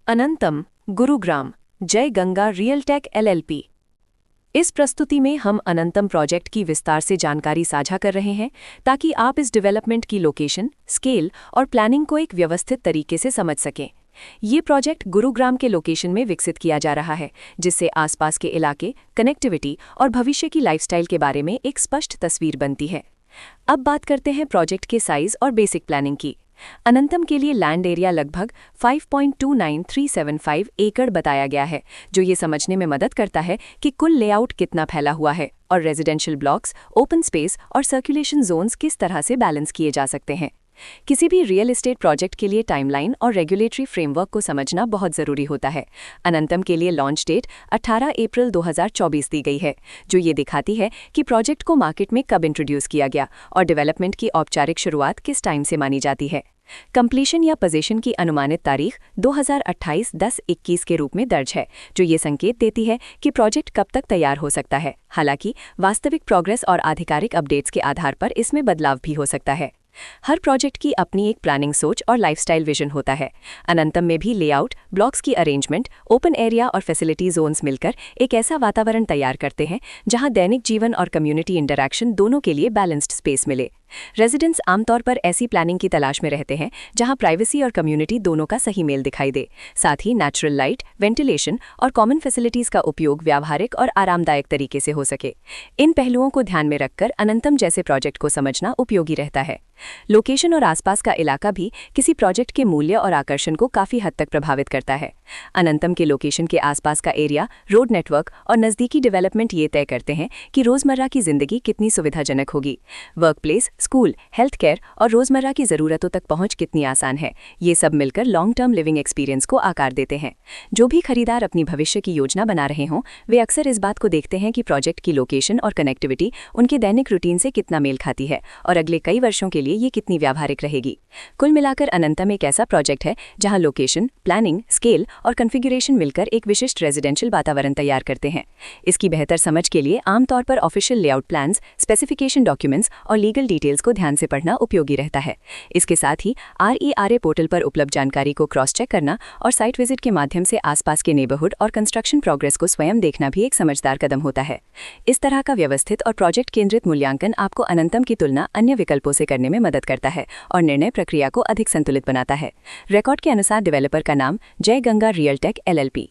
अनंतम, गुरुग्राम, जय Ganga Realtek LLP. इस प्रस्तुति में हम अनंतम प्रोजेक्ट की विस्तार से जानकारी साझा कर रहे हैं ताकि आप इस डेवलपमेंट की लोकेशन, स्केल और प्लानिंग को एक व्यवस्थित तरीके से समझ सकें। ये प्रोजेक्ट गुरुग्राम के लोकेशन में विकसित किया जा रहा है, जिससे आसपास के इलाके, कनेक्टिविटी और भविष्य की लाइफस्टाइल के बारे में एक स्पष्ट तस्वीर बनती है। अब बात करते हैं प्रोजेक्ट के साइज और बेसिक प्लानिंग की। अनंतम के लिए लैंड एरिया लगभग 5.29375 एकड़ बताया गया है, जो ये समझने में मदद करता है कि कुल लेआउट कितना फैला हुआ है और रेजिडेंशियल ब्लॉक्स, ओपन स्पेस और सर्कुलेशन जोन्स किस तरह से बैलेंस किए जा सकते हैं। किसी भी रियल एस्टेट प्रोजेक्ट के लिए टाइमलाइन और रेगुलेटरी फ्रेमवर्क को समझना बहुत ज़रूरी होता है। अनंतम के लिए लॉन्च डेट 18 अप्रैल 2024 दी गई है, जो ये दिखाती है कि प्रोजेक्ट को मार्केट में कब इंट्रोड्यूस किया गया और डेवलपमेंट की औपचारिक शुरुआत किस टाइम से मानी जाती है। कंप्लीशन या पोजीशन की अनुमानित तारीख 2028-10-21 के रूप में दर्ज है, जो ये संकेत देती है कि प्रोजेक्ट कब तक तैयार हो सकता है। हालांकि वास्तविक प्रोग्रेस और आधिकारिक अपडेट्स के आधार पर इसमें बदलाव भी हो सकता है। हर प्रोजेक्ट की अपनी एक प्लानिंग सोच और लाइफस्टाइल विजन होता है। अनंतम में भी लेआउट, ब्लॉक्स की अरेंजमेंट, ओपन एरिया और फैसिलिटी जोन्स मिलकर एक ऐसा वातावरण तैयार करते हैं जहां दैनिक जीवन और कम्युनिटी इंटरैक्शन दोनों के लिए बैलेंस्ड स्पेस मिले। रेजिडेंट्स आमतौर पर ऐसी प्लानिंग की तलाश में रहते हैं जहां प्राइवेसी और कम्युनिटी दोनों का सही मेल दिखाई दे। साथ ही नेचुरल लाइट, वेंटिलेशन और कॉमन फैसिलिटीज का उपयोग व्यावहारिक और आरामदायक तरीके से हो सके। इन पहलुओं को ध्यान में रखकर अनंतम जैसे प्रोजेक्ट को समझना उपयोगी रहता है। लोकेशन और आसपास का इलाका भी किसी प्रोजेक्ट के मूल्य और आकर्षण को काफी हद तक प्रभावित करता है। अनंतम के लोकेशन के आसपास का एरिया, रोड नेटवर्क और नज़दीकी डेवलपमेंट ये तय करते हैं कि रोजमर्रा की जिंदगी कितनी सुविधाजनक होगी। Work place, school, health care और रोजमर्रा की ज़रूरतों तक पहुंच कितनी आसान है, ये सब मिलकर लॉन्ग टर्म लिविंग एक्सपीरियंस को आकार देते हैं। जो भी खरीदार अपनी भविष्य की योजना बना रहे हों, वे अक्सर इस बात को देखते हैं कि प्रोजेक्ट की लोकेशन और कनेक्टिविटी उनके दैनिक रूटीन से कितना मेल खाती है और अगले कई वर्षों के लिए ये कितनी व्यावहारिक रहेगी। कुल मिलाकर अनंतम एक ऐसा प्रोजेक्ट है जहां लोकेशन, प्लानिंग, स्केल और कॉन्फ़िगरेशन मिलकर एक विशिष्ट रेजिडेंशियल वातावरण तैयार करते हैं। इसकी बेहतर समझ के लिए आमतौर पर official layout plans, specification documents और लीगल डिटेल्स को ध्यान से पढ़ना उपयोगी रहता है। इसके साथ ही RERA पोर्टल पर उपलब्ध जानकारी को क्रॉस चेक करना और साइट विजिट के माध्यम से आसपास के नेबरहुड और कंस्ट्रक्शन प्रोग्रेस को स्वयं देखना भी एक समझदार कदम होता है। इस तरह का व्यवस्थित और प्रोजेक्ट केंद्रित मूल्यांकन आपको अनंतम की तुलना अन्य विकल्पों से करने में मदद करता है और निर्णय प्रक्रिया को अधिक संतुलित बनाता है। रिकॉर्ड के अनुसार डेवलपर का नाम जय गंगा रियलटेक LLP।